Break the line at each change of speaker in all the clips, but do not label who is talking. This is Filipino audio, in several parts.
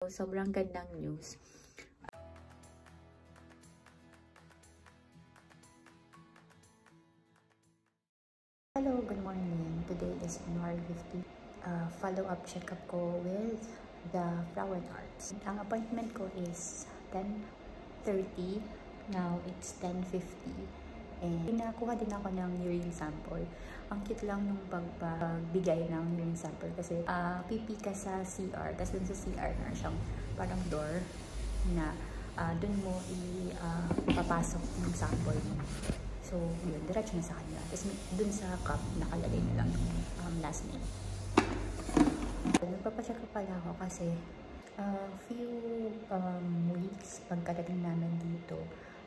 Sobrang gandang news. Hello, good morning. Today is January 15. Follow-up check-up ko with the Flower and Arts. Ang appointment ko is 10:30. Now it's 10:50. And pinakuha din ako ng urine sample. Ang cute lang nung pagbigay ng urine sample kasi pipi ka sa CR. Tapos dun sa CR na siyang parang door na dun mo ipapasok yung sample mo. So, yun, diretso na sa kanila. Tapos dun sa cup, nakalagay na lang yung last name. Nagpapacheck up pala ako kasi few weeks pagkadating namin dito,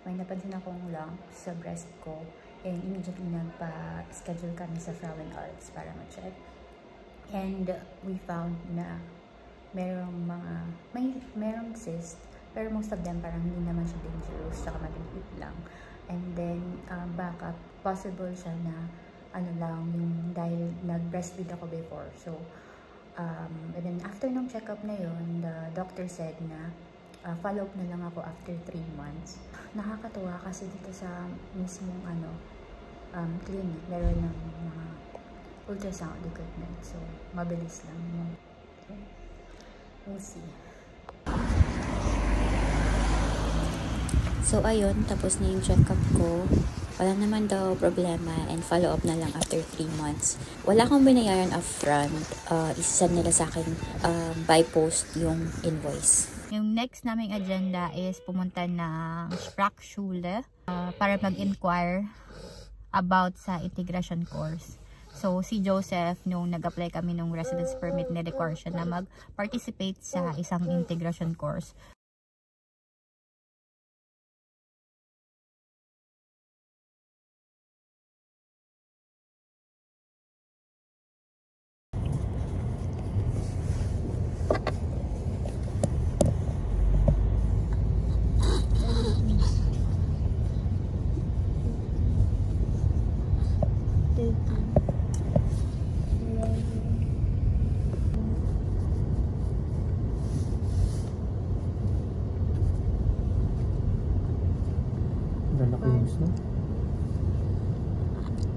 may napansin akong lump sa breast ko. And immediately nagpa-schedule kami sa Flower and Arts para ma-check. And we found na merong cyst, pero most of them parang hindi naman siya dangerous, saka maliit lang. And then, backup, possible siya na yung dahil nag-breastfeed ako before. So, and then after ng check-up na yun, the doctor said na follow-up na lang ako after 3 months. Nakakatuwa kasi dito sa mismong clinic, meron ng mga ultrasound equipment. So, mabilis lang. Okay. We'll see. So, ayun, tapos na yung check-up ko. Wala naman daw problema and follow-up na lang after 3 months. Wala akong binayaran upfront. Isasend nila sa akin by post yung invoice. Yung next naming agenda is pumunta ng Sprachschule para mag-inquire about sa integration course. So, si Joseph, nung nag-apply kami ng residence permit, ni-require siya na mag-participate sa isang integration course.
Lalaki yung snow.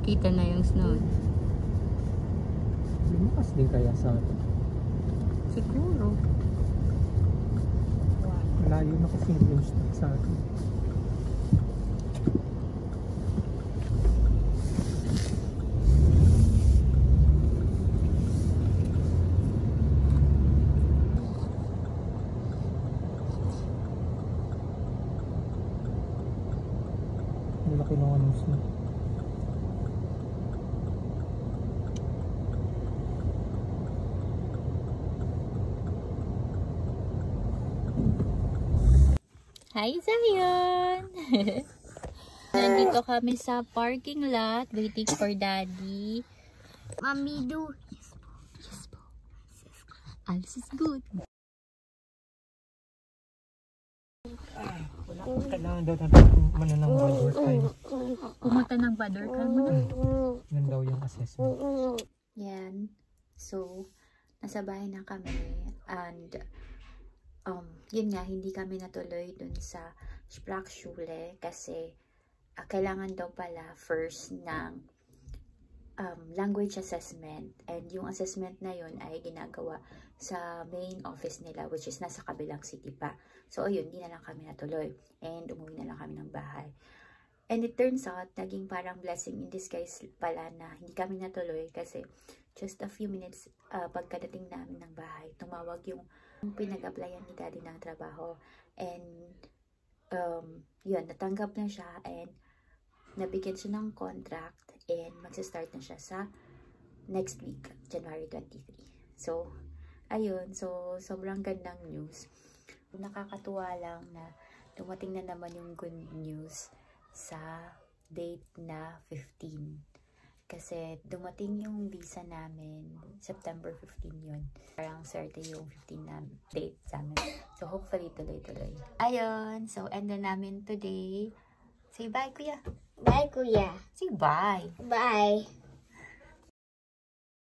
Kita na yung snow.
Lumakas din kaya sa atin.
Siguro.
Malayo na kasi yung stock sa atin. Malaki na nga ng snow.
Hi, Zion! Nandito kami sa parking lot waiting for Daddy. Mommy, do. Yes po. Yes po. Alles is good.
Kailangan daw natin ng Bador time.
Pumunta ng Bador ka mo na.
Yan daw yung assessment.
Yan. So, nasa bahay na kami. And, yun nga, hindi kami natuloy dun sa Sprachschule kasi kailangan daw pala first ng language assessment. And yung assessment na yun ay ginagawa sa main office nila, which is nasa kabilang city pa. So, ayun, hindi na lang kami natuloy. And umuwi na lang kami ng bahay. And it turns out, naging parang blessing in disguise pala na hindi kami natuloy kasi just a few minutes pagkadating namin ng bahay, tumawag yung pinag-applyan ni Daddy ng trabaho. And, yun, natanggap na siya and nabigyan siya ng contract and magsistart na siya sa next week, January 23. So, ayun. So, sobrang gandang news. Nakakatuwa lang na dumating na naman yung good news sa date na 15. Kasi dumating yung visa namin, September 15 yun. Parang swerte yung 15 na date sa amin. So, hopefully, tuloy-tuloy. Ayun. So, end na namin today. Say bye, Kuya.
Bye, Kuya.
Say bye.
Bye.